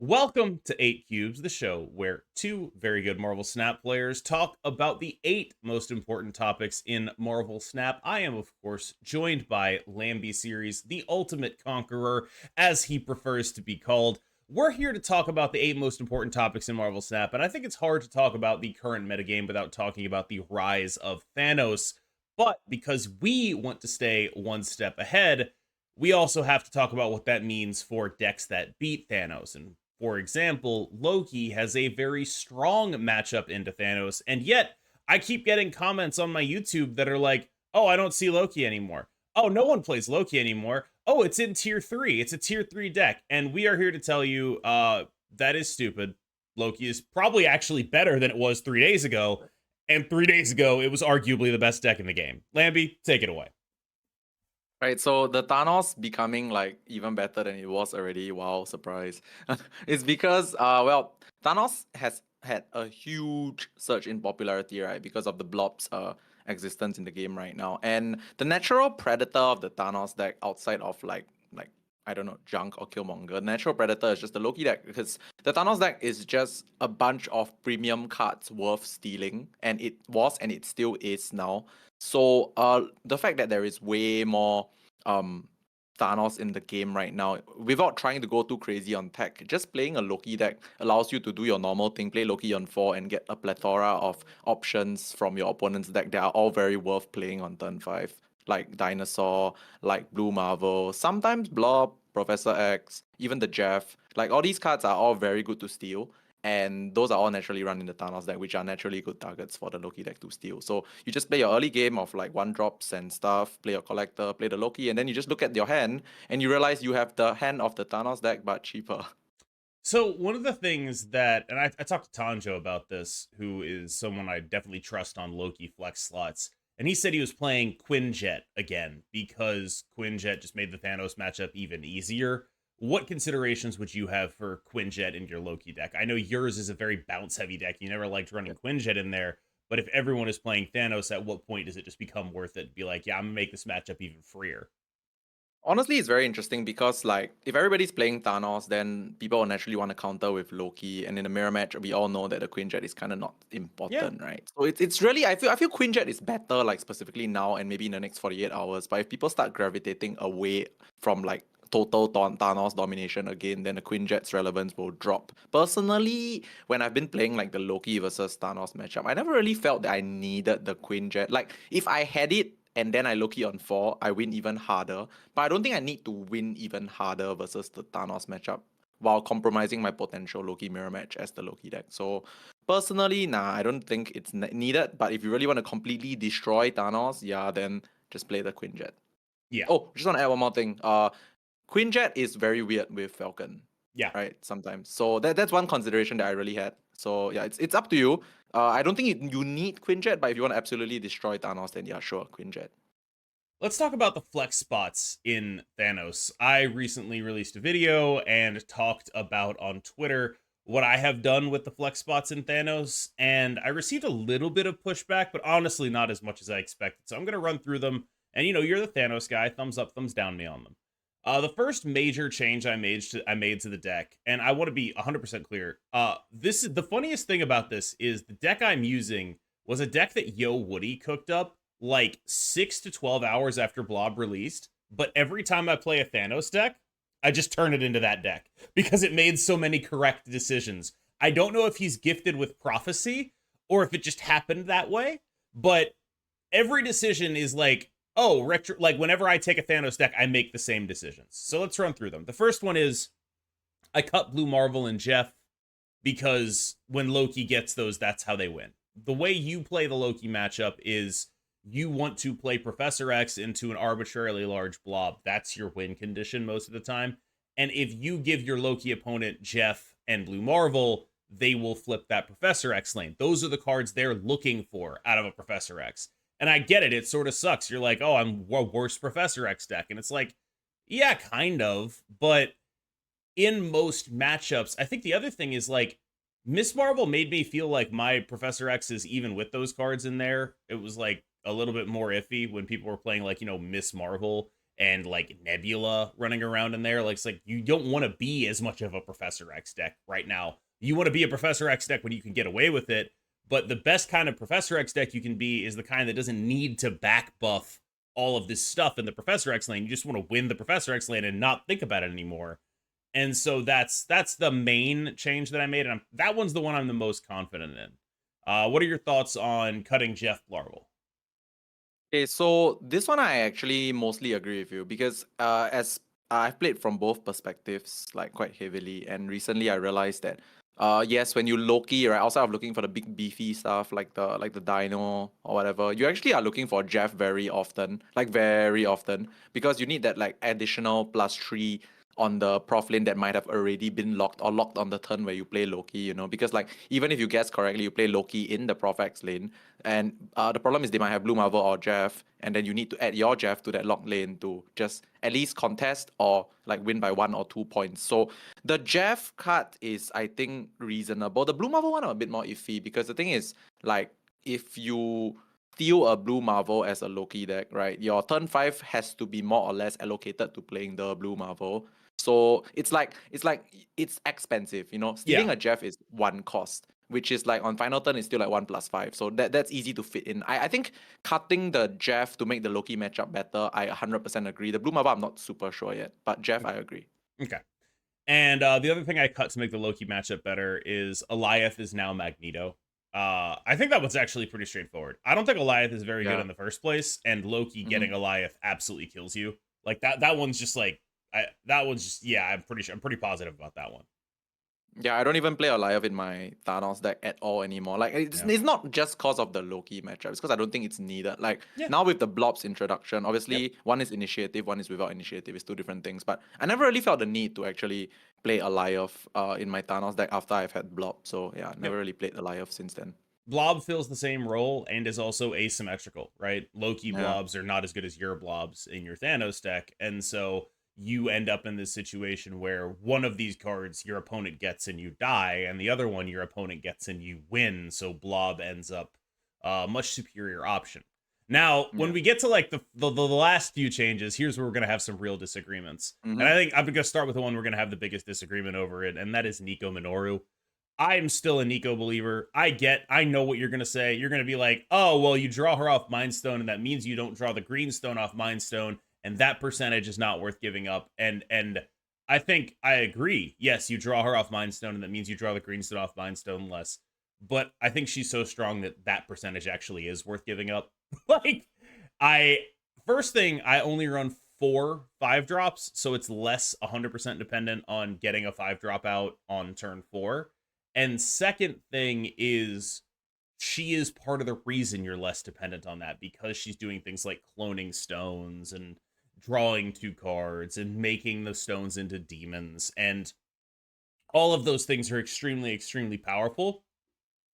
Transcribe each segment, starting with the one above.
Welcome to 8 Cubes, the show where two very good Marvel Snap players talk about the 8 most important topics in Marvel Snap. I am, of course, joined by Lamby Series, the ultimate conqueror, as he prefers to be called. We're here to talk about the 8 most important topics in Marvel Snap, and I think it's hard to talk about the current metagame without talking about the rise of Thanos. But because we want to stay one step ahead, we also have to talk about what that means for decks that beat Thanos. And for example, Loki has a very strong matchup into Thanos, and yet I keep getting comments on my YouTube that are like, oh, I don't see Loki anymore. Oh, no one plays Loki anymore. Oh, it's in tier 3. It's a tier 3 deck. And we are here to tell you that is stupid. Loki is probably actually better than it was 3 days ago. And 3 days ago, it was arguably the best deck in the game. Lamby, take it away. Right, so the Thanos becoming like even better than it was already. Wow, surprise. It's because Thanos has had a huge surge in popularity, right? Because of the Blob's existence in the game right now. And the natural predator of the Thanos deck outside of like I don't know, Junk or Killmonger, natural predator is just the Loki deck because the Thanos deck is just a bunch of premium cards worth stealing, and it was and it still is now. So the fact that there is way more um Thanos in the game right now, without trying to go too crazy on tech, just playing a Loki deck allows you to do your normal thing, play Loki on 4 and get a plethora of options from your opponent's deck that are all very worth playing on turn 5. Like Dinosaur, like Blue Marvel, sometimes Blob, Professor X, even the Jeff. Like all these cards are all very good to steal. And those are all naturally run in the Thanos deck, which are naturally good targets for the Loki deck to steal. So you just play your early game of like one drops and stuff, play your collector, play the Loki, and then you just look at your hand and you realize you have the hand of the Thanos deck, but cheaper. So one of the things that, and I talked to Tanjo about this, who is someone I definitely trust on Loki flex slots, and he said he was playing Quinjet again because Quinjet just made the Thanos matchup even easier. What considerations would you have for Quinjet in your Loki deck? I know yours is a very bounce heavy deck. You never liked running Quinjet in there, but if everyone is playing Thanos, at what point does it just become worth it? Be like, yeah, I'm gonna make this matchup even freer. Honestly, it's very interesting because like if everybody's playing Thanos, then people will naturally want to counter with Loki. And in a mirror match, we all know that the Quinjet is kind of not Yeah, important, right? So it's really I feel Quinjet is better like specifically now and maybe in the next 48 hours. But if people start gravitating away from like total Thanos domination again, then the Quinjet's relevance will drop. Personally, when I've been playing like the Loki versus Thanos matchup, I never really felt that I needed the Quinjet. Like if I had it and then I Loki on 4, I win even harder. But I don't think I need to win even harder versus the Thanos matchup while compromising my potential Loki mirror match as the Loki deck. So personally, nah, I don't think it's needed. But if you really want to completely destroy Thanos, yeah, then just play the Quinjet. yeah, Oh, just want to add one more thing. Quinjet is very weird with Falcon, yeah. right? Sometimes. So that's one consideration that I really had. So yeah, it's up to you. I don't think you need Quinjet, but if you want to absolutely destroy Thanos, then yeah, sure, Quinjet. Let's talk about the flex spots in Thanos. I recently released a video and talked about on Twitter what I have done with the flex spots in Thanos, and I received a little bit of pushback, but honestly, not as much as I expected. So I'm going to run through them. And you're the Thanos guy. Thumbs up, thumbs down me on them. The first major change I made to the deck, and I want to be 100% clear. This is the funniest thing about this is the deck I'm using was a deck that Yo Woody cooked up like 6 to 12 hours after Blob released, but every time I play a Thanos deck, I just turn it into that deck because it made so many correct decisions. I don't know if he's gifted with prophecy or if it just happened that way, but every decision is like, oh, retro, like whenever I take a Thanos deck, I make the same decisions. So let's run through them. The first one is I cut Blue Marvel and Jeff because when Loki gets those, that's how they win. The way you play the Loki matchup is you want to play Professor X into an arbitrarily large blob. That's your win condition most of the time. And if you give your Loki opponent Jeff and Blue Marvel, they will flip that Professor X lane. Those are the cards they're looking for out of a Professor X. And I get it. It sort of sucks. You're like, oh, I'm a worse Professor X deck. And it's like, yeah, kind of. But in most matchups, I think the other thing is like Miss Marvel made me feel like my Professor X's, even with those cards in there, it was like a little bit more iffy when people were playing like, Miss Marvel and like Nebula running around in there. Like it's like you don't want to be as much of a Professor X deck right now. You want to be a Professor X deck when you can get away with it. But the best kind of Professor X deck you can be is the kind that doesn't need to back buff all of this stuff in the Professor X lane. You just want to win the Professor X lane and not think about it anymore. And so that's the main change that I made, and that one's the one I'm the most confident in. What are your thoughts on cutting Jeff Blarvel? Okay, so this one I actually mostly agree with you because as I've played from both perspectives like quite heavily, and recently I realized that yes, when you Loki, right, outside of looking for the big beefy stuff like the Dino or whatever, you actually are looking for Jeff very often, because you need that like additional +3 on the prof lane that might have already been locked or locked on the turn where you play Loki, because like even if you guess correctly, you play Loki in the prof X lane, and the problem is they might have Blue Marvel or Jeff, and then you need to add your Jeff to that lock lane to just at least contest or like win by 1 or 2 points. So the Jeff cut is, I think, reasonable. The Blue Marvel one I'm a bit more iffy, because the thing is, like, if you steal a Blue Marvel as a Loki deck, right, your turn 5 has to be more or less allocated to playing the Blue Marvel. So it's expensive, Stealing Yeah. a Jeff is 1 cost, which is like on final turn is still like 1+5. So that's easy to fit in. I think cutting the Jeff to make the Loki matchup better, I 100% agree. The Blue Marvel I'm not super sure yet, but Jeff I agree. Okay. And the other thing I cut to make the Loki matchup better is Eliath is now Magneto. I think that one's actually pretty straightforward. I don't think Eliath is very good Yeah. in the first place, and Loki getting Eliath absolutely kills you. Like that one's just like yeah, I'm pretty positive about that one. Yeah, I don't even play Alive in my Thanos deck at all anymore. Like it's, Yeah. it's not just cause of the Loki matchup. It's because I don't think it's needed. Like Yeah. now with the Blob's introduction, Yep. obviously one is initiative, one is without initiative. It's two different things. But I never really felt the need to actually play Alive in my Thanos deck after I've had Blob. So yeah, Yep. never really played Alive since then. Blob fills the same role and is also asymmetrical, right? Loki Yeah. blobs are not as good as your blobs in your Thanos deck, and so you end up in this situation where one of these cards your opponent gets and you die, and the other one your opponent gets and you win. So Blob ends up a much superior option. Now, when Yeah. we get to like the last few changes, here's where we're gonna have some real disagreements, and I Mm-hmm. think I'm gonna start with the one we're gonna have the biggest disagreement over it, and that is Nico Minoru. I'm still a Nico believer. I know what you're going to say. You're going to be like, oh, well, you draw her off Mind Stone, and that means you don't draw the Green Stone off Mind Stone, and that percentage is not worth giving up. And I think I agree. Yes, you draw her off Mind Stone, and that means you draw the Green Stone off Mind Stone less. But I think she's so strong that that percentage actually is worth giving up. Like, I, first thing, I only run 4 5 drops, so it's less 100% dependent on getting a 5 drop out on turn 4. And second thing is she is part of the reason you're less dependent on that, because she's doing things like cloning stones and drawing 2 cards and making the stones into demons. And all of those things are extremely, extremely powerful.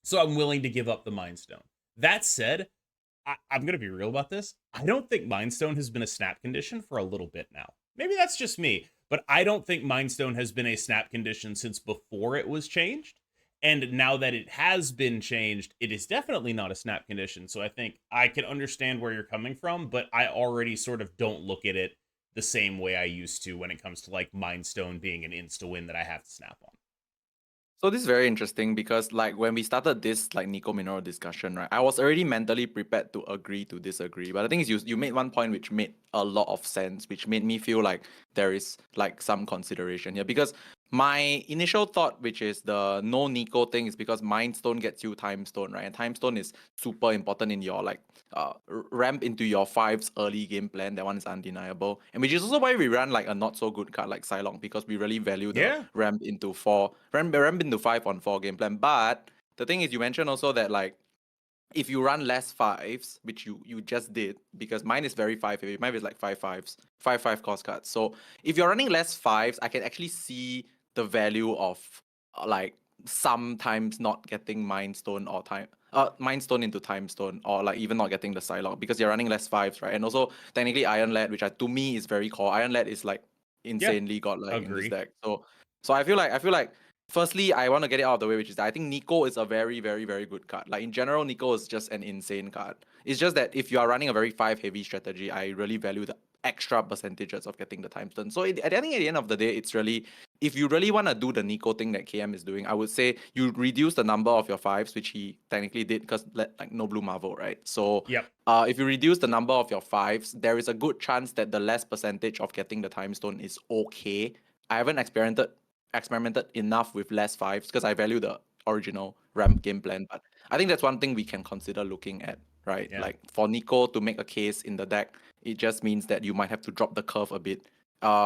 So I'm willing to give up the Mind Stone. That said, I'm going to be real about this. I don't think Mind Stone has been a snap condition for a little bit now. Maybe that's just me, but I don't think Mind Stone has been a snap condition since before it was changed. And now that it has been changed, it is definitely not a snap condition. So I think I can understand where you're coming from, but I already sort of don't look at it the same way I used to when it comes to like Mind Stone being an insta win that I have to snap on. So this is very interesting because like when we started this like Nico Minoru discussion, right, I was already mentally prepared to agree to disagree. But the thing is you made one point which made a lot of sense, which made me feel like there is like some consideration here. Because my initial thought, which is the no Nico thing, is because Mind Stone gets you Time Stone, right? And Time Stone is super important in your like ramp into your 5's early game plan. That one is undeniable. And which is also why we run like a not so good card like Psylocke, because we really value the Yeah. ramp into 5 on 4 game plan. But the thing is, you mentioned also that like if you run less 5s, which you just did, because mine is very 5 heavy, mine is like 5 5s, 5 cost cards. So if you're running less 5s, I can actually see the value of like sometimes not getting Mind Stone or Mind Stone into Time Stone, or like even not getting the Psylocke, because you're running less 5s, right? And also technically Iron Lad, which to me is very core. Iron Lad is like Yeah. insanely godlike in this Agree. deck. So I feel like firstly, I want to get it out of the way, which is that I think Nico is a very, very, very good card. Like in general, Nico is just an insane card. It's just that if you are running a very 5 heavy strategy, I really value the extra percentages of getting the time stone. So I think at the end of the day, it's really, if you really want to do the Nico thing that KM is doing, I would say you reduce the number of your fives, which he technically did because like no blue Marvel, right? So Yep. if you reduce the number of your fives, there is a good chance that the less percentage of getting the time stone is okay. I haven't experimented enough with less fives because I value the original ramp game plan, but I think that's one thing we can consider looking at, right? Yeah. Like for Nico to make a case in the deck, it just means that you might have to drop the curve a bit,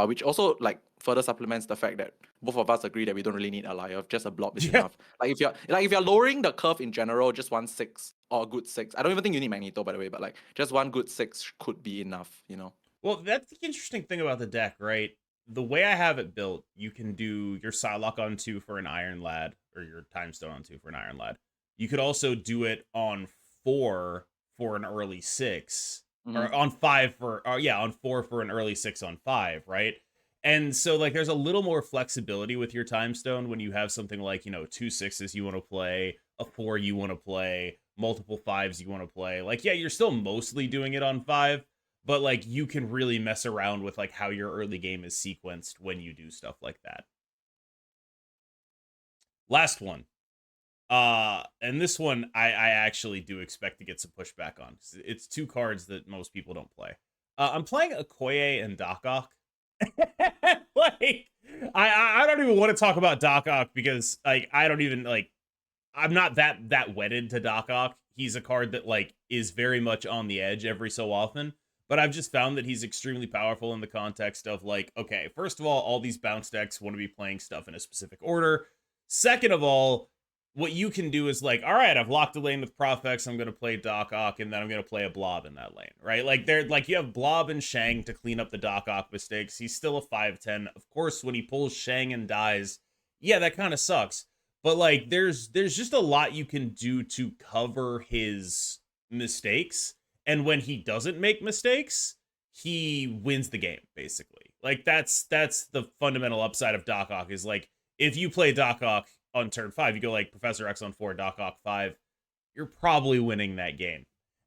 which also like further supplements the fact that both of us agree that we don't really need a Alioth, just a blob is Yeah. enough. Like if you're lowering the curve in general, just 1/6 or a good 6. I don't even think you need Magneto, by the way, but like just one good 6 could be enough, you know. Well, that's the interesting thing about the deck, right? The way I have it built, you can do your Psylocke on 2 for an Iron Lad, or your Time Stone on 2 for an Iron Lad. You could also do it on 4 for an early 6, or on 5 for, on 4 for an early 6 on 5, right? And so, like, there's a little more flexibility with your Time Stone when you have something like, 2 6s you want to play, a 4 you want to play, multiple 5s you want to play. Like, yeah, you're still mostly doing it on 5, but like you can really mess around with like how your early game is sequenced when you do stuff like that. Last one. And this one I actually do expect to get some pushback on. It's 2 cards that most people don't play. I'm playing Okoye and Doc Ock. Like I don't even want to talk about Doc Ock because like I don't even like I'm not that wedded to Doc Ock. He's a card that like is very much on the edge every so often, but I've just found that he's extremely powerful in the context of like, okay, first of all these bounce decks want to be playing stuff in a specific order. Second of all, what you can do is like, all right, I've locked a lane with Profex, I'm gonna play Doc Ock, and then I'm gonna play a Blob in that lane, right? Like they're like you have Blob and Shang to clean up the Doc Ock mistakes. He's still a 5/10. Of course, when he pulls Shang and dies, yeah, that kind of sucks. But like there's just a lot you can do to cover his mistakes. And when he doesn't make mistakes, he wins the game, basically. Like that's the fundamental upside of Doc Ock is like if you play Doc Ock on turn 5, you go like Professor X on 4, Doc Ock 5, you're probably winning that game.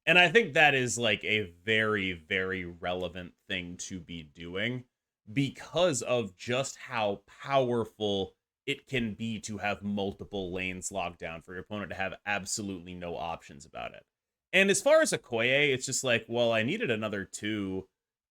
And I think that is like a very, very relevant thing to be doing because of just how powerful it can be to have multiple lanes locked down for your opponent to have absolutely no options about it. And as far as Okoye, it's just like, well, I needed another 2,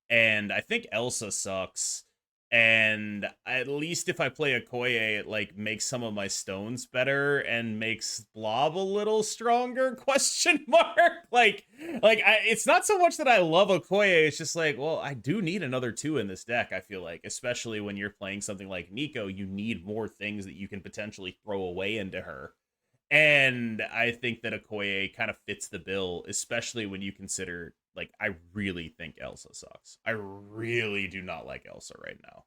and I think Elsa sucks. And at least if I play Okoye, it like makes some of my stones better and makes Blob a little stronger? Question mark. It's not so much that I love Okoye. It's just like, well, I do need another 2 in this deck. I feel like, especially when you're playing something like Nico, you need more things that you can potentially throw away into her. And I think that Okoye kind of fits the bill, especially when you consider, like, I really think Elsa sucks. I really do not like Elsa right now.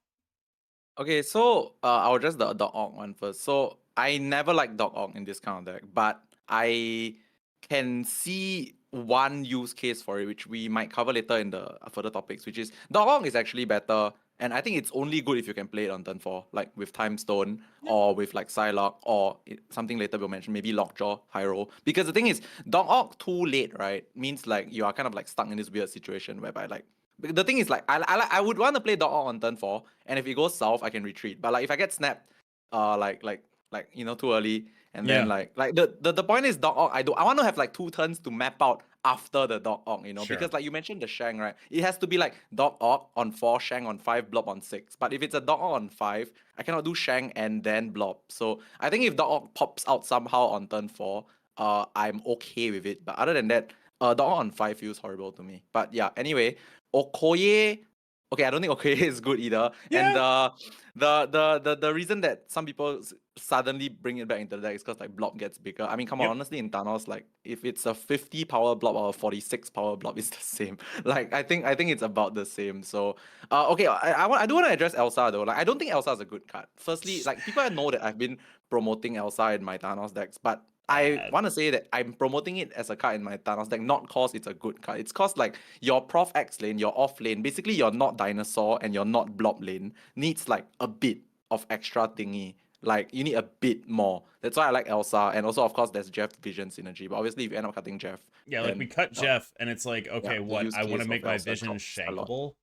Okay, so I'll address the Doc Ock one first. So I never liked Doc Ock in this kind of deck, but I can see one use case for it, which we might cover later in the further topics, which is Doc Ock is actually better. And I think it's only good if you can play it on turn 4, like with Time Stone or with like Psylocke or something later we'll mention, maybe Lockjaw, Hyro. Because the thing is, Doc Ock too late, right? Means like you are kind of like stuck in this weird situation whereby like the thing is like I would want to play Doc Ock on turn 4, and if it goes south, I can retreat. But like if I get snapped, too early, and then Yeah. like the point is Doc Ock. I want to have like 2 turns to map out after the Doc Ock, Sure. because like you mentioned the Shang, right? It has to be like Doc Ock on 4, Shang on 5, Blob on 6. But if it's a Doc Ock on 5, I cannot do Shang and then Blob. So I think if Doc Ock pops out somehow on turn 4, I'm okay with it. But other than that, Doc Ock on 5 feels horrible to me. But yeah, anyway, Okoye. Okay, I don't think Okoye is good either. Yeah. And the reason that some people suddenly bring it back into the deck is because like Blob gets bigger. I mean, come on, Yep. honestly, in Thanos, like if it's a 50 power Blob or a 46 power Blob, it's the same. Like I think it's about the same. So okay, I do want to address Elsa though. Like I don't think Elsa is a good card. Firstly, like people know that I've been promoting Elsa in my Thanos decks, but I want to say that I'm promoting it as a card in my Thanos deck, not cause it's a good card. It's cause like your Prof X lane, your off lane, basically you're not Dinosaur and you're not Blob lane, needs like a bit of extra thingy. Like you need a bit more. That's why I like Elsa, and also of course there's Jeff Vision synergy. But obviously if you end up cutting Jeff, Yeah, like we then cut Jeff, and it's like, okay, the what? use I want to case make of my Elsa vision drops a lot. shankable.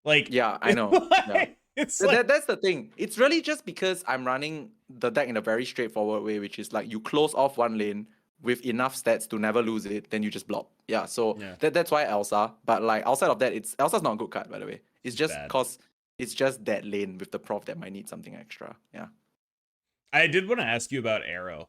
Like, Yeah, I know. Yeah. it's like, That's the thing. It's really just because I'm running the deck in a very straightforward way, which is like you close off one lane with enough stats to never lose it, then you just blob. Yeah, so yeah, that's why Elsa. But like outside of that, Elsa's not a good card, by the way. It's it's just bad. cause it's just that lane with the prof that might need something extra. Yeah. I did want to ask you about Arrow.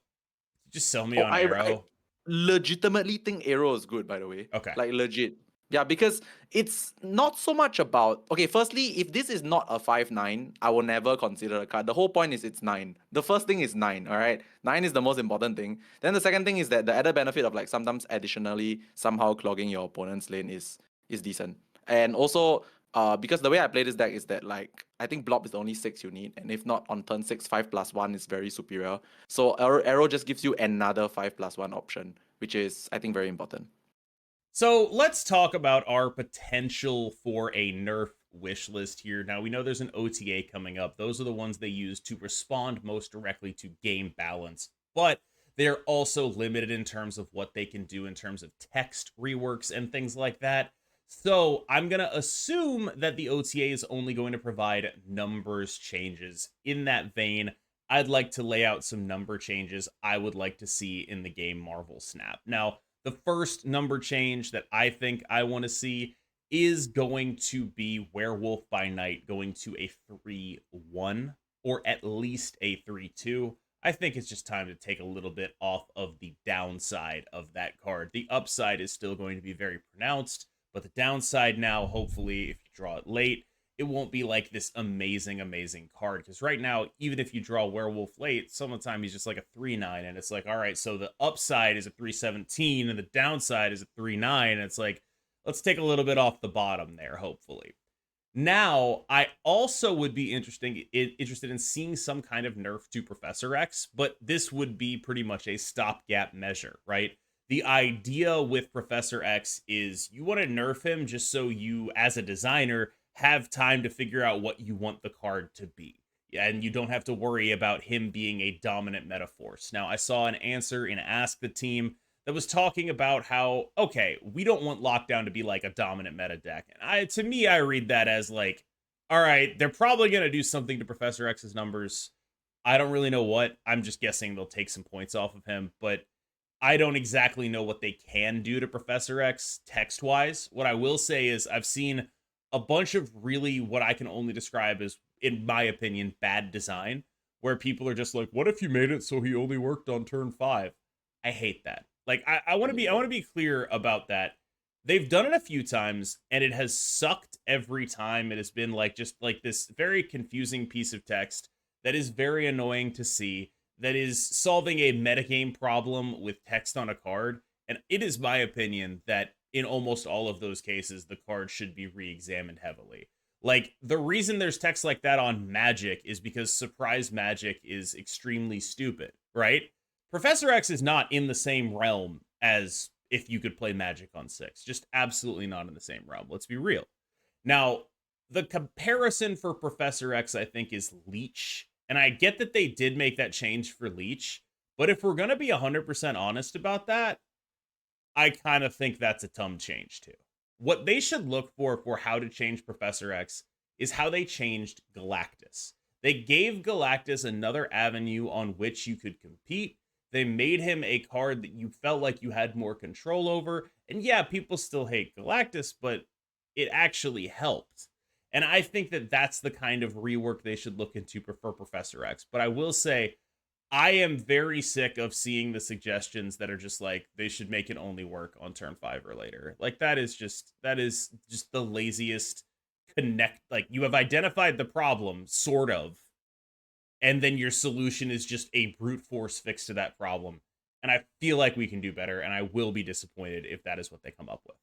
Just sell me Oh, on I Arrow. legitimately think Arrow is good, by the way. Okay. Like legit. Yeah, because it's not so much about okay, firstly, if this is not a 5/9, I will never consider a card. The whole point is it's 9. The first thing is 9, all right? 9 is the most important thing. Then the second thing is that the added benefit of like sometimes additionally somehow clogging your opponent's lane is decent. And also because the way I play this deck is that like I think Blob is the only 6 you need, and if not on turn 6, 5+1 is very superior. So Arrow just gives you another 5+1 option, which is I think very important. So let's talk about our potential for a nerf wish list here. Now, we know there's an OTA coming up. Those are the ones they use to respond most directly to game balance, but they're also limited in terms of what they can do in terms of text reworks and things like that. So I'm going to assume that the OTA is only going to provide numbers changes. In that vein, I'd like to lay out some number changes I would like to see in the game Marvel Snap. Now, the first number change that I think I want to see is going to be Werewolf by Night going to a 3-1 or at least a 3-2. I think it's just time to take a little bit off of the downside of that card. The upside is still going to be very pronounced, but the downside now, hopefully, if you draw it late, it won't be like this amazing card. Because right now, even if you draw Werewolf late, some of the time he's just like a 3-9, and it's like, all right, so the upside is a 3-17, and the downside is a 3-9, and it's like, let's take a little bit off the bottom there, hopefully. Now, I also would be interested in seeing some kind of nerf to Professor X, but this would be pretty much a stopgap measure, right? The idea with Professor X is you want to nerf him just so you, as a designer, have time to figure out what you want the card to be. And you don't have to worry about him being a dominant meta force. Now, I saw an answer in Ask the Team that was talking about how, okay, we don't want Lockdown to be like a dominant meta deck. And to me, I read that as like, all right, they're probably going to do something to Professor X's numbers. I don't really know what. I'm just guessing they'll take some points off of him, but I don't exactly know what they can do to Professor X text wise. What I will say is I've seen a bunch of really what I can only describe as, in my opinion, bad design, where people are just like, what if you made it so he only worked on turn 5? I hate that. Like, I want to be clear about that. They've done it a few times, and it has sucked every time. It has been like just like this very confusing piece of text that is very annoying to see, that is solving a metagame problem with text on a card. And it is my opinion that in almost all of those cases, the card should be re-examined heavily. Like, the reason there's text like that on Magic is because surprise magic is extremely stupid, right? Professor X is not in the same realm as if you could play Magic on 6. Just absolutely not in the same realm. Let's be real. Now, the comparison for Professor X, I think, is Leech. And I get that they did make that change for Leech. But if we're going to be 100% honest about that, I kind of think that's a dumb change too. What they should look for how to change Professor X is how they changed Galactus. They gave Galactus another avenue on which you could compete. They made him a card that you felt like you had more control over. And yeah, people still hate Galactus, but it actually helped. And I think that that's the kind of rework they should look into for Professor X. But I will say, I am very sick of seeing the suggestions that are just like they should make it only work on turn 5 or later. Like that is just the laziest connect. Like you have identified the problem, sort of, and then your solution is just a brute force fix to that problem. And I feel like we can do better, and I will be disappointed if that is what they come up with.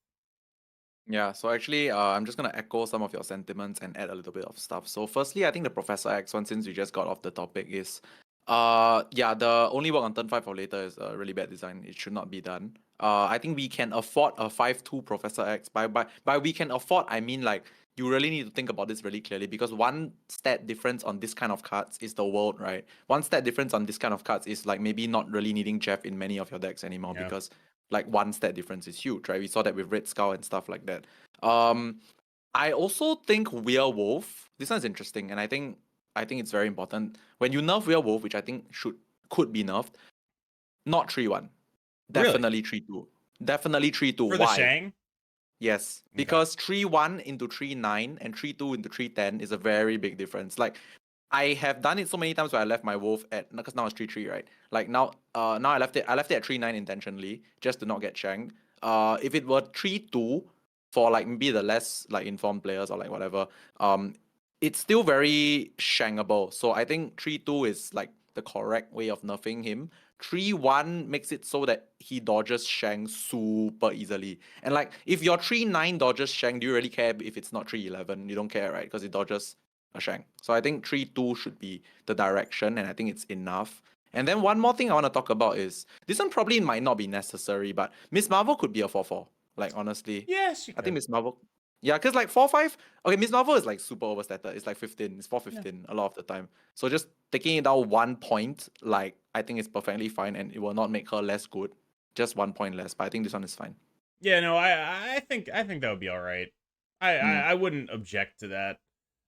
Yeah, so actually, I'm just gonna echo some of your sentiments and add a little bit of stuff. So, firstly, I think the Professor X one, since we just got off the topic, is yeah, the only work on turn 5 or later is a really bad design. It should not be done. I think we can afford a 5/2 Professor X. By we can afford, I mean like you really need to think about this really clearly, because one stat difference on this kind of cards is the world, right? One stat difference on this kind of cards is like maybe not really needing Jeff in many of your decks anymore, Yeah. because like one stat difference is huge, right? We saw that with Red Skull and stuff like that. Um, I also think werewolf. This one's interesting, and I think it's very important. When you nerf werewolf, which I think could be nerfed, not 3-1. Really? Definitely 3-2. Definitely 3-2. For the Why? Shang? Yes, Okay. because 3-1 into 3-9 and 3-2 into 3-10 is a very big difference. Like I have done it so many times where I left my wolf at, because now it's 3-3, right? Like now I left it at 3-9 intentionally just to not get shanked. If it were 3-2 for like maybe the less like informed players or like whatever, it's still very shankable. So I think 3-2 is like the correct way of nerfing him. 3-1 makes it so that he dodges shank super easily. And like if your 3-9 dodges shank, do you really care if it's not 3-11? You don't care, right? Because it dodges a shank. So I think 3-2 should be the direction, and I think it's enough. And then one more thing I want to talk about is this one probably might not be necessary, but Miss Marvel could be a 4-4. Like honestly, Yes, you I think could. Miss Marvel. Yeah, because like 4-5. Okay, Miss Marvel is like super overstated. It's like 15. It's Yeah. 4-15 a lot of the time. So just taking it down 1 point, like I think it's perfectly fine, and it will not make her less good. Just 1 point less, but I think this one is fine. Yeah, no, I think that would be all right. Mm. I wouldn't object to that.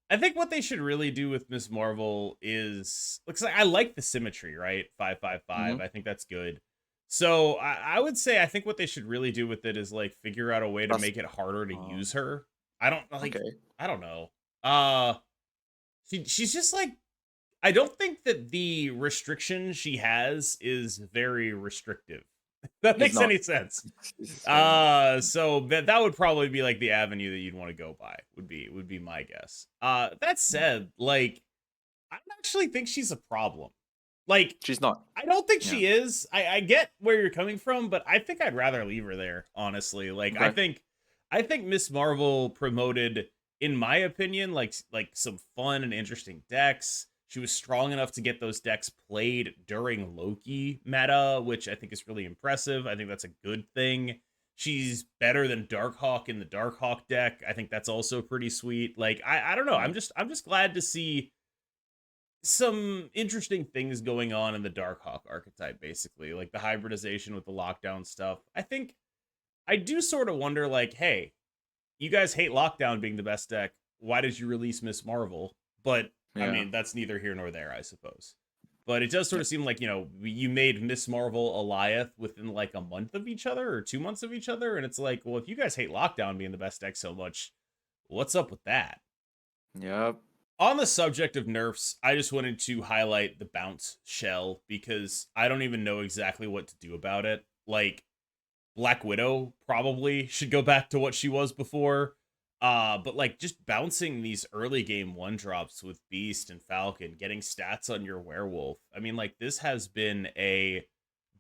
I think what they should really do with Miss Marvel is looks like I like the symmetry, right? 555. Mm-hmm. I think that's good. So I would say I think what they should really do with it is like figure out a way to Plus, make it harder to uh, use her. I don't like okay. I don't know. Uh she's just like I don't think that the restriction she has is very restrictive. If that It's makes not. any sense. It's very not. So that would probably be like the avenue that you'd want to go by. Would be my guess. That said, like I don't actually think she's a problem. Like She's not. I don't think Yeah. she is. I get where you're coming from, but I think I'd rather leave her there, honestly. Like Okay. I think Miss Marvel promoted, in my opinion, like some fun and interesting decks. She was strong enough to get those decks played during Loki meta, which I think is really impressive. I think that's a good thing. She's better than Darkhawk in the Darkhawk deck. I think that's also pretty sweet. Like I don't know. Yeah. I'm just glad to see some interesting things going on in the Darkhawk archetype, basically, like the hybridization with the lockdown stuff. I think I do sort of wonder, like, hey, you guys hate lockdown being the best deck. Why did you release Miss Marvel? But I Yeah. mean, that's neither here nor there, I suppose. But it does sort Yeah. of seem like, you made Miss Marvel Eliath within like a month of each other or 2 months of each other. And it's like, well, if you guys hate lockdown being the best deck so much, what's up with that? Yep. On the subject of nerfs, I just wanted to highlight the bounce shell because I don't even know exactly what to do about it. Like Black Widow probably should go back to what she was before. But like just bouncing these early game one drops with Beast and Falcon, getting stats on your werewolf. I mean, like this has been a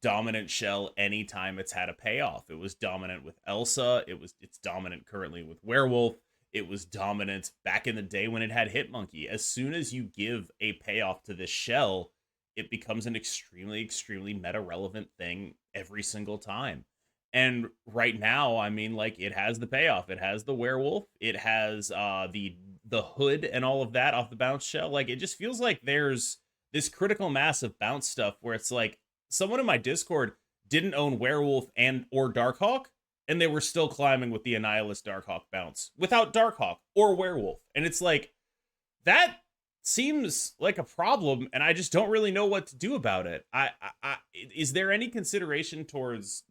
dominant shell anytime it's had a payoff. It was dominant with Elsa. It's dominant currently with Werewolf. It was dominant back in the day when it had Hitmonkey. As soon as you give a payoff to this shell, it becomes an extremely, extremely meta relevant thing every single time. And right now, I mean, like it has the payoff. It has the werewolf. It has the hood and all of that off the bounce shell. Like it just feels like there's this critical mass of bounce stuff where it's like someone in my Discord didn't own werewolf and or Darkhawk, and they were still climbing with the Annihilus Darkhawk bounce without Darkhawk or werewolf. And it's like that seems like a problem, and I just don't really know what to do about it. Is there any consideration towards,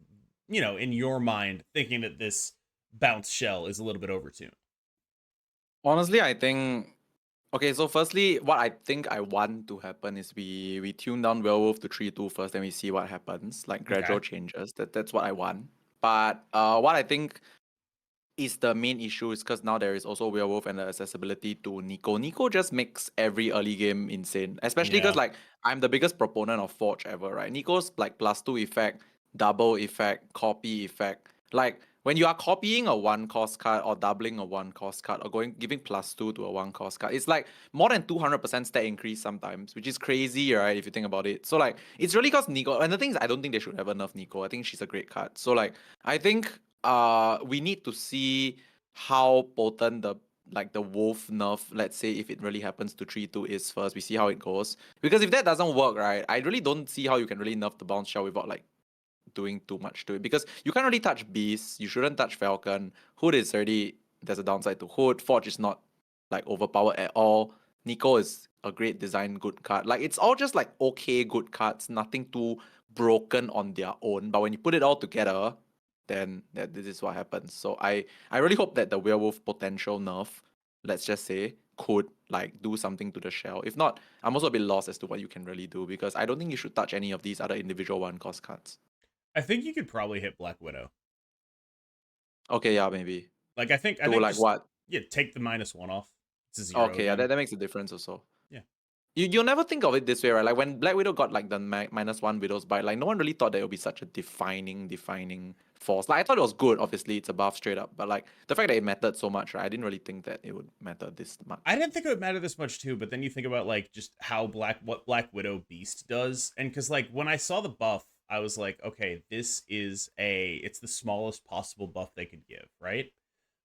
in your mind, thinking that this bounce shell is a little bit overtuned? Honestly, I think. Okay, so firstly, what I think I want to happen is we tune down Werewolf to 3-2 first, then we see what happens, like Okay. gradual changes. That's what I want. But what I think is the main issue is because now there is also Werewolf and the accessibility to Nico. Nico just makes every early game insane, especially because Yeah. like I'm the biggest proponent of Forge ever, right? Nico's like +2 effect, double effect, copy effect. Like when you are copying a 1 cost card or doubling a 1 cost card or giving +2 to a 1 cost card, it's like more than 200% stat increase sometimes, which is crazy, right? If you think about it. So like it's really because Nico, and the thing is I don't think they should ever nerf Nico. I think she's a great card. So like I think we need to see how potent the wolf nerf, let's say if it really happens to 3-2 is first. We see how it goes. Because if that doesn't work, right, I really don't see how you can really nerf the bounce shell without like doing too much to it. Because you can't really touch Beast, you shouldn't touch Falcon. Hood is already there's a downside to Hood. Forge is not like overpowered at all. Nico is a great design, good card. Like it's all just like okay, good cards, nothing too broken on their own. But when you put it all together, then this is what happens. So I really hope that the werewolf potential nerf, let's just say, could like do something to the shell. If not, I'm also a bit lost as to what you can really do, because I don't think you should touch any of these other individual one cost cards. I think you could probably hit Black Widow. Okay, yeah, maybe. Like I think To like just what? take the -1 off. It's a 0 Okay, yeah, again. that makes a difference also. Yeah. You'll never think of it this way, right? Like when Black Widow got like the -1 Widow's Bite, like no one really thought that it would be such a defining force. Like I thought it was good, obviously it's a buff straight up, but like the fact that it mattered so much, right? I didn't really think that it would matter this much. I didn't think it would matter this much too, but then you think about like just how what Black Widow Beast does, and because like when I saw the buff, I was like, okay, this is it's the smallest possible buff they could give, right?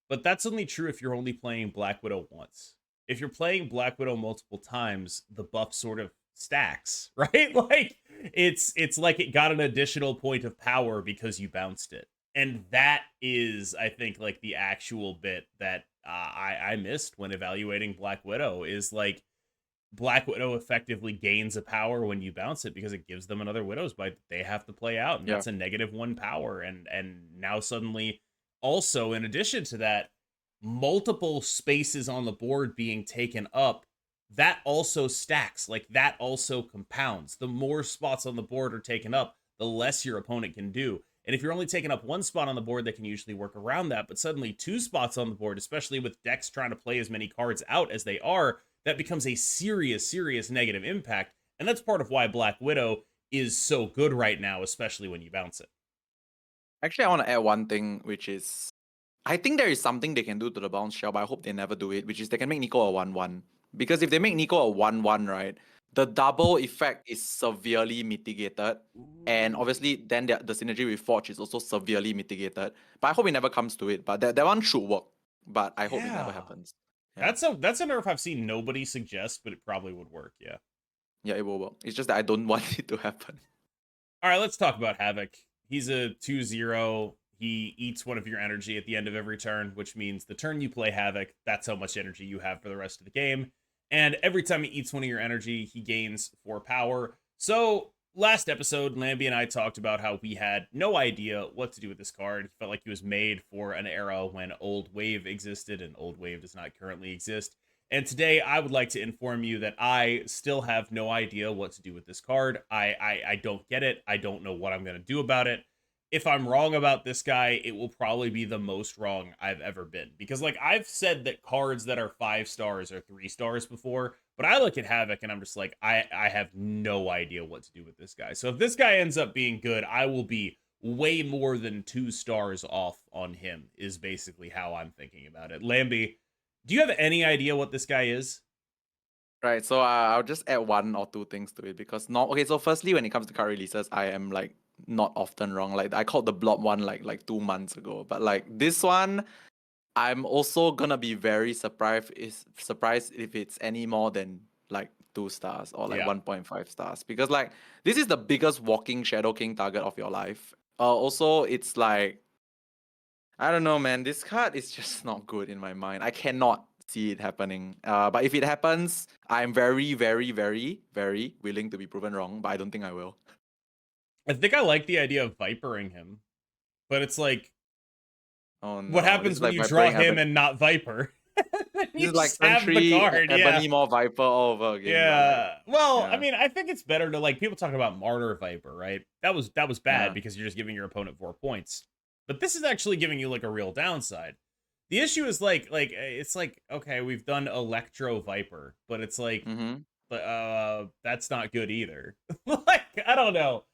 But that's only true if you're only playing Black Widow once. If you're playing Black Widow multiple times, the buff sort of stacks, right? Like it's like it got an additional point of power because you bounced it. And that is, I think, like the actual bit that I missed when evaluating Black Widow is like Black Widow effectively gains a power when you bounce it because it gives them another Widow's Bite that they have to play out, and that's a -1 power. And now suddenly, also in addition to that, multiple spaces on the board being taken up, that also stacks. Like that also compounds. The more spots on the board are taken up, the less your opponent can do. And if you're only taking up one spot on the board, they can usually work around that. But suddenly 2 spots on the board, especially with decks trying to play as many cards out as they are, that becomes a serious negative impact. And that's part of why Black Widow is so good right now, especially when you bounce it. Actually, I want to add one thing, which is I think there is something they can do to the bounce shell, but I hope they never do it, which is they can make Nico a 1/1. Because if they make Nico a 1/1, right, the double effect is severely mitigated. And obviously, then the synergy with Forge is also severely mitigated. But I hope it never comes to it. But that one should work. But I hope it never happens. Yeah. That's a nerf I've seen nobody suggest, but it probably would work, yeah. Yeah, it will work. It's just that I don't want it to happen. All right, let's talk about Havoc. He's a 2/0. He eats one of your energy at the end of every turn, which means the turn you play Havoc, that's how much energy you have for the rest of the game. And every time he eats one of your energy, he gains 4 power. So last episode, Lamby and I talked about how we had no idea what to do with this card. He felt like he was made for an era when Old Wave existed, and Old Wave does not currently exist. And today, I would like to inform you that I still have no idea what to do with this card. I don't get it. I don't know what I'm going to do about it. If I'm wrong about this guy, it will probably be the most wrong I've ever been. Because, like, I've said that cards that are 5 stars are 3 stars before, but I look at Havoc and I'm just like, I have no idea what to do with this guy. So if this guy ends up being good, I will be way more than 2 stars off on him, is basically how I'm thinking about it. Lamby, do you have any idea what this guy is? Right, so I'll just add 1 or 2 things to it, because okay, so firstly, when it comes to card releases, I am like not often wrong. Like I called the Blob one like 2 months ago, but like this one, I'm also gonna be very surprised if it's any more than like 2 stars or like 1.5 stars, because like this is the biggest walking Shadow King target of your life. Also, it's like, I don't know, man. This card is just not good in my mind. I cannot see it happening. But if it happens, I'm very willing to be proven wrong, but I don't think I will. I think I like the idea of Vipering him, but it's like, oh no, what happens when you draw him and not Viper? This is like Country, Ebony more Viper all over again. Yeah. Like, well, I mean, I think it's better to, like, people talk about Martyr Viper, right? That was bad because you're just giving your opponent 4 points. But this is actually giving you like a real downside. The issue is like it's like, okay, we've done Electro Viper, but it's like, that's not good either. Like, I don't know.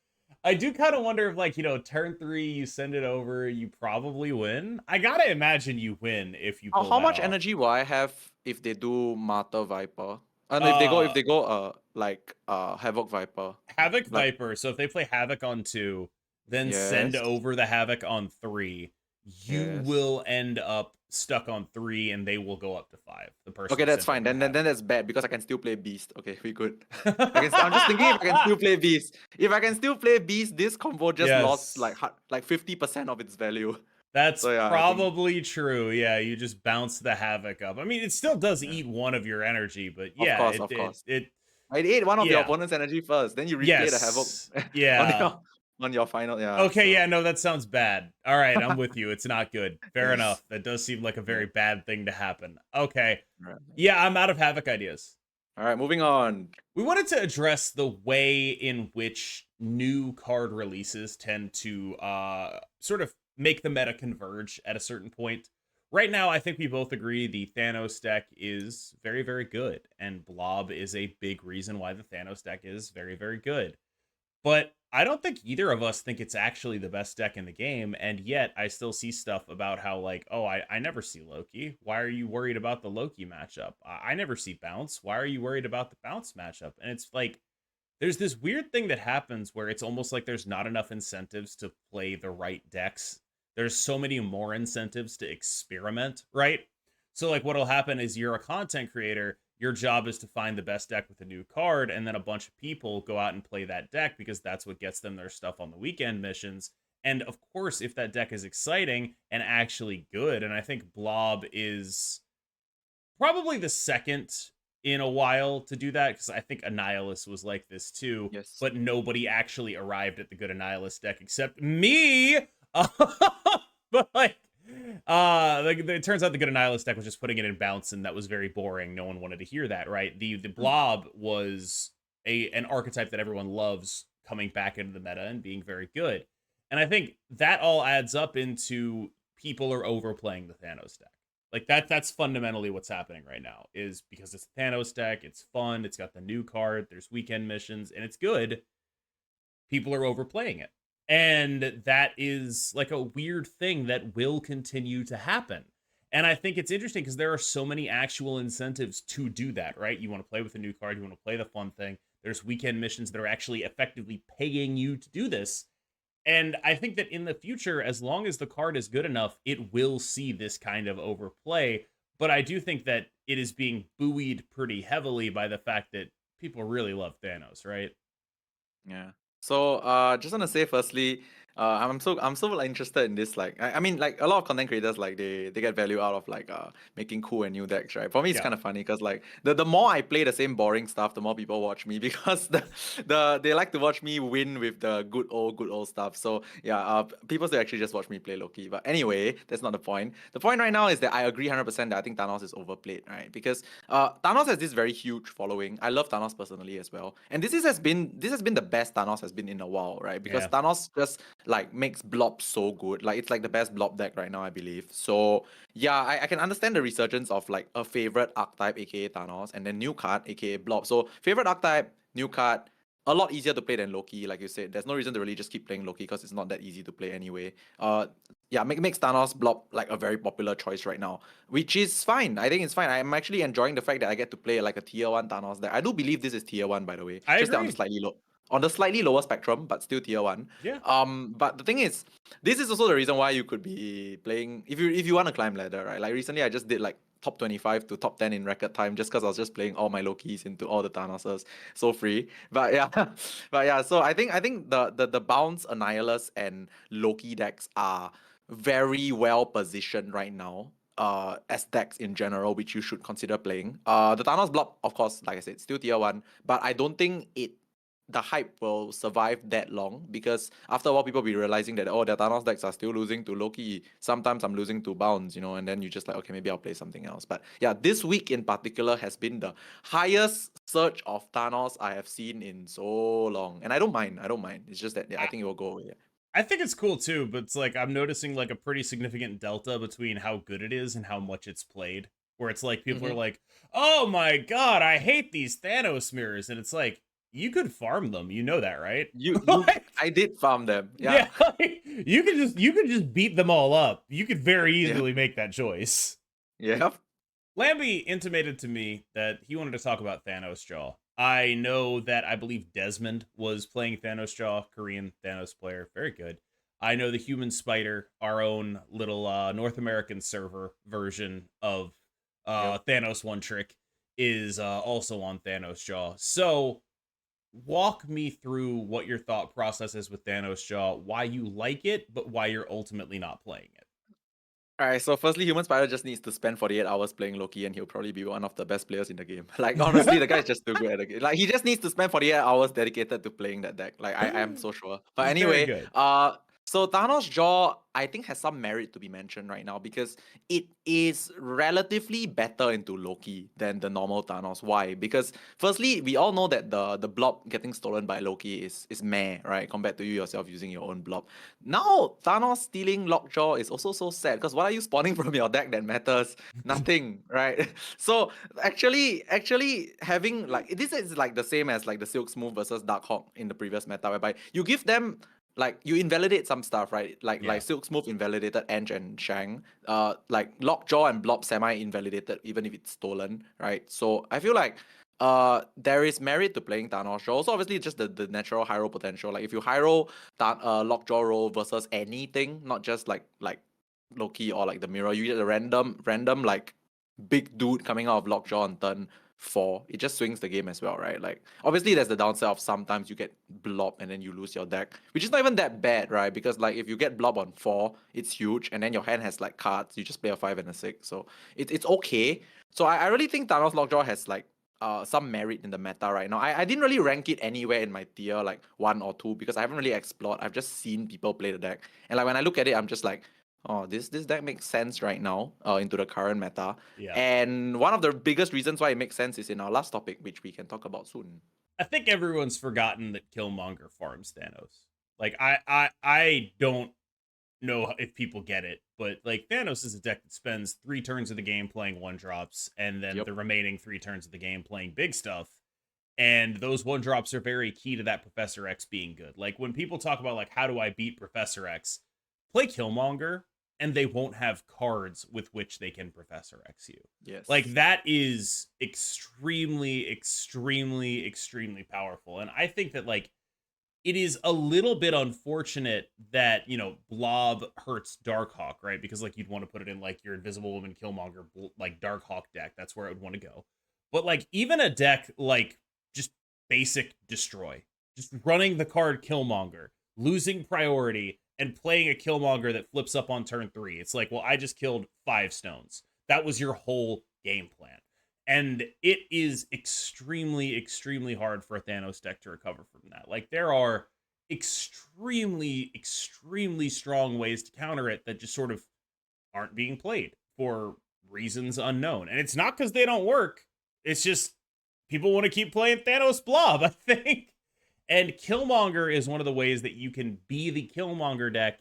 I do kind of wonder if, like, you know, turn 3, you send it over, you probably win. I gotta imagine you win if you pull how much off. energy will I have if they do Martyr Viper? And if they go like Havok Viper. Havoc Viper. So if they play Havoc on 2, then send over the Havoc on 3, you will end up stuck on 3 and they will go up to 5. The person. Okay, that's fine. Then that's bad, because I can still play Beast. Okay, we good. I'm just thinking if I can still play Beast. If I can still play Beast, this combo just lost like 50% of its value. That's So yeah, I think probably true. Yeah, you just bounce the Havoc up. I mean, it still does yeah, eat one of your energy, but of yeah, course, it of it course. it I ate one of your yeah. opponent's energy first, then you replay the Havoc Yes. on Yeah. your final. Yeah, Okay, so yeah, no, that sounds bad. All right, I'm with you. It's not good. Fair yes, enough. That does seem like a yeah. very bad thing to happen. Okay. Right. Yeah, I'm out of Havoc ideas. All right, moving on. We wanted to address the way in which new card releases tend to sort of make the meta converge at a certain point. Right now, I think we both agree the Thanos deck is very, very good, and Blob is a big reason why the Thanos deck is very, very good. But I don't think either of us think it's actually the best deck in the game, and yet I still see stuff about how, like, oh, I never see Loki. Why are you worried about the Loki matchup? I never see Bounce. Why are you worried about the Bounce matchup? And it's like, there's this weird thing that happens where it's almost like there's not enough incentives to play the right decks. There's so many more incentives to experiment, right? So, like, what'll happen is you're a content creator. Your job is to find the best deck with a new card, and then a bunch of people go out and play that deck because that's what gets them their stuff on the weekend missions. And of course, if that deck is exciting and actually good, and I think Blob is probably the second in a while to do that, because I think Annihilus was like this too, Yes. but nobody actually arrived at the good Annihilus deck except me. But like it turns out the good Annihilus deck was just putting it in bounce, and that was very boring. No one wanted to hear that, right? The Blob was an archetype that everyone loves coming back into the meta and being very good. And I think that all adds up into people are overplaying the Thanos deck. Like that's fundamentally what's happening right now, is because it's a Thanos deck, it's fun, it's got the new card, there's weekend missions, and it's good. People are overplaying it. And that is like a weird thing that will continue to happen. And I think it's interesting because there are so many actual incentives to do that, right? You want to play with a new card, you want to play the fun thing. There's weekend missions that are actually effectively paying you to do this. And I think that in the future, as long as the card is good enough, it will see this kind of overplay. But I do think that it is being buoyed pretty heavily by the fact that people really love Thanos, right? Yeah. So just wanna say firstly, I'm so like, interested in this. Like I mean like a lot of content creators like they get value out of like making cool and new decks, right? For me it's Yeah. kind of funny because like the more I play the same boring stuff, the more people watch me because they like to watch me win with the good old stuff. So yeah, people still actually just watch me play Loki. But anyway, that's not the point. The point right now is that I agree 100% that I think Thanos is overplayed, right? Because Thanos has this very huge following. I love Thanos personally as well, and this has been the best Thanos has been in a while, right? Because Yeah. Thanos just like makes Blob so good. Like it's like the best Blob deck right now, I believe. So yeah, I can understand the resurgence of like a favorite archetype, aka Thanos, and then new card, aka Blob. So favorite archetype, new card. A lot easier to play than Loki, like you said. There's no reason to really just keep playing Loki because it's not that easy to play anyway. Yeah, makes Thanos Blob like a very popular choice right now, which is fine. I think it's fine. I'm actually enjoying the fact that I get to play like a tier one Thanos deck. I do believe this is tier one, by the way, I just that agree. on the slightly lower spectrum, but still tier one. Yeah. But the thing is, this is also the reason why you could be playing if you want to climb ladder, right? Like recently, I just did like top 25 to top 10 in record time just because I was just playing all my Lokis into all the Thanoses, so free. But yeah, but yeah. So I think the bounce Annihilus and Loki decks are very well positioned right now. As decks in general, which you should consider playing. The Thanos Blob, of course, like I said, still tier one, but I don't think the hype will survive that long because after a while people be realizing that oh their Thanos decks are still losing to Loki. Sometimes I'm losing to Bounce, and then you just like okay maybe I'll play something else. But yeah, this week in particular has been the highest surge of Thanos I have seen in so long. And I don't mind. I don't mind. It's just that yeah, I I, think it will go away. I think it's cool too, but it's like I'm noticing like a pretty significant delta between how good it is and how much it's played. Where it's like people are Mm-hmm. like, "Oh my god, I hate these Thanos mirrors," and it's like you could farm them, you know that, right? Like, I did farm them. yeah, Yeah. like, you could just beat them all up. You could very Yeah. easily make that choice. Yeah. Lamby intimated to me that he wanted to talk about Thanos Jaw. I know that I believe Desmond was playing Thanos Jaw, Korean Thanos player, very good. I know the Human Spider, our own little North American server version of Yep. Thanos One Trick, is also on Thanos Jaw. So walk me through what your thought process is with Thanos Jaw, why you like it, but why you're ultimately not playing it. Alright, so firstly, Human Spider just needs to spend 48 hours playing Loki, and he'll probably be one of the best players in the game. Like, honestly, the guy is just too good at the game. Like, he just needs to spend 48 hours dedicated to playing that deck. Like, I am so sure. But He's very anyway, good. so Thanos Jaw, I think, has some merit to be mentioned right now because it is relatively better into Loki than the normal Thanos. Why? Because firstly, we all know that the blob getting stolen by Loki is meh, right? Compared to you yourself using your own blob. Now, Thanos stealing Lockjaw is also so sad because what are you spawning from your deck that matters? Nothing, right? So actually having like this is like the same as like the Silk Smooth versus Darkhawk in the previous meta, whereby you give them like you invalidate some stuff, right? Like Silk Smooth invalidated Ange and Shang. Like Lockjaw and Blob semi invalidated even if it's stolen, right? So I feel like there is merit to playing Thanos Jaw. Also, obviously, just the natural high roll potential. Like if you high roll Lockjaw roll versus anything, not just like Loki or like the mirror, you get a random like big dude coming out of Lockjaw on turn 4. It just swings the game as well, right? Like obviously there's the downside of sometimes you get Blob and then you lose your deck, which is not even that bad, right? Because like if you get Blob on 4, it's huge, and then your hand has like cards, you just play a 5 and a 6. So it's okay. So I really think Thanos Lockjaw has like some merit in the meta right now. I didn't really rank it anywhere in my tier like 1 or 2 because I haven't really explored. I've just seen people play the deck. And like when I look at it, I'm just like, oh, this deck makes sense right now into the current meta. Yeah. And one of the biggest reasons why it makes sense is in our last topic, which we can talk about soon. I think everyone's forgotten that Killmonger farms Thanos. Like I don't know if people get it, but like Thanos is a deck that spends 3 turns of the game playing 1-drops and then Yep. the remaining 3 turns of the game playing big stuff. And those 1-drops are very key to that Professor X being good. Like when people talk about like how do I beat Professor X, play Killmonger and they won't have cards with which they can Professor X you. Yes. Like that is extremely extremely powerful. And I think that like it is a little bit unfortunate that, you know, Blob hurts Darkhawk, right? Because like you'd want to put it in like your Invisible Woman Killmonger like Darkhawk deck. That's where I would want to go. But like even a deck like just basic destroy, just running the card Killmonger, losing priority and playing a Killmonger that flips up on turn 3. It's like, well, I just killed 5 stones. That was your whole game plan. And it is extremely hard for a Thanos deck to recover from that. Like there are extremely strong ways to counter it that just sort of aren't being played for reasons unknown. And it's not because they don't work. It's just people want to keep playing Thanos Blob, I think. And Killmonger is one of the ways that you can be the Killmonger deck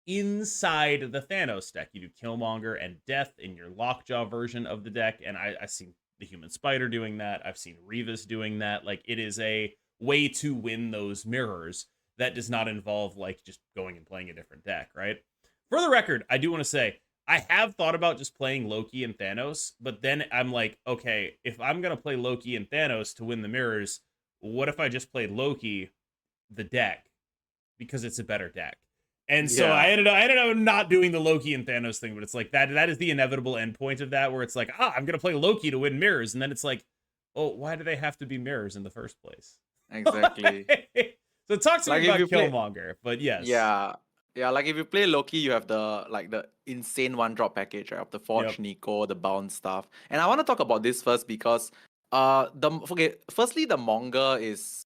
inside the Thanos deck. You do Killmonger and Death in your Lockjaw version of the deck, and I've seen the Human Spider doing that. I've seen Revis doing that. Like it is a way to win those mirrors that does not involve like just going and playing a different deck, right? For the record, I do want to say I have thought about just playing Loki and Thanos, but then I'm like, okay, if I'm gonna play Loki and Thanos to win the mirrors, what if I just played Loki, the deck, because it's a better deck? And so Yeah. I ended up not doing the Loki and Thanos thing, but it's like that is the inevitable endpoint of that, where it's like, I'm gonna play Loki to win mirrors, and then it's like, oh, why do they have to be mirrors in the first place? Exactly. So talk to Like me if about you play, Killmonger, but yes. yeah, yeah. Like if you play Loki, you have the insane 1-drop package, right? Of the Forge Yep. Nico, the bounce stuff. And I want to talk about this first because firstly the Monger is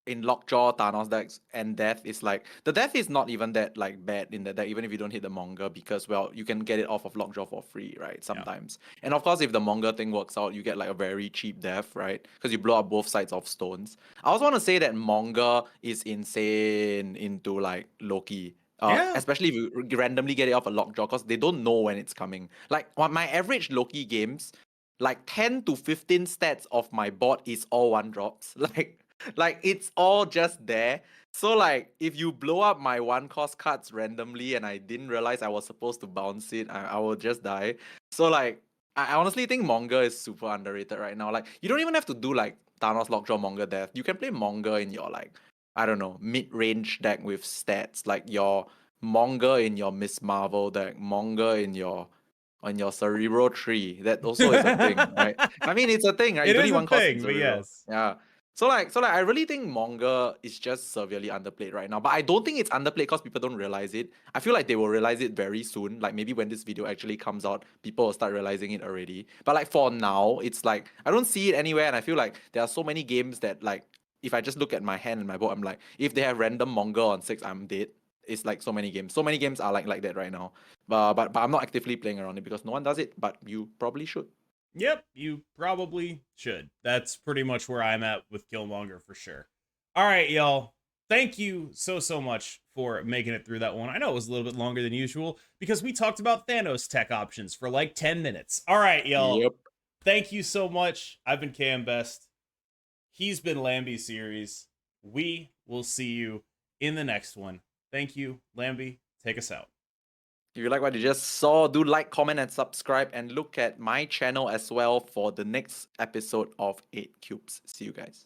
in Lockjaw, Thanos decks, and Death is like the Death is not even that like bad in the deck, even if you don't hit the Monger, because well you can get it off of Lockjaw for free, right? Sometimes. And of course if the Monger thing works out, you get like a very cheap Death, right? Because you blow up both sides of stones. I also want to say that Monger is insane into like Loki. Yeah. Especially if you randomly get it off a Lockjaw, because they don't know when it's coming. Like on my average Loki games, like 10 to 15 stats of my board is all 1-drops. Like it's all just there. So like if you blow up my 1-cost cards randomly and I didn't realize I was supposed to bounce it, I will just die. So like I honestly think Monger is super underrated right now. Like you don't even have to do like Thanos Lockjaw Monger Death. You can play Monger in your like, I don't know, mid-range deck with stats. Like your Monger in your Miss Marvel deck, Monger in your on your Cerebro tree. That also is a thing, right? I mean, it's a thing, right? It You don't is need a 1 cost in thing, but Cerebro. yes. Yeah. So I really think Monger is just severely underplayed right now. But I don't think it's underplayed because people don't realize it. I feel like they will realize it very soon. Like maybe when this video actually comes out, people will start realizing it already. But like for now, it's like I don't see it anywhere, and I feel like there are so many games that like if I just look at my hand and my board, I'm like, if they have random Monger on 6, I'm dead. It's like so many games. So many games are like that right now. But I'm not actively playing around it because no one does it. But you probably should. Yep, you probably should. That's pretty much where I'm at with Killmonger for sure. All right, y'all. Thank you so much for making it through that one. I know it was a little bit longer than usual because we talked about Thanos tech options for like 10 minutes. All right, y'all. Yep. Thank you so much. I've been Cam Best. He's been Lamby Series. We will see you in the next one. Thank you, Lamby. Take us out. If you like what you just saw, do like, comment, and subscribe, and look at my channel as well for the next episode of 8 Cubes. See you guys.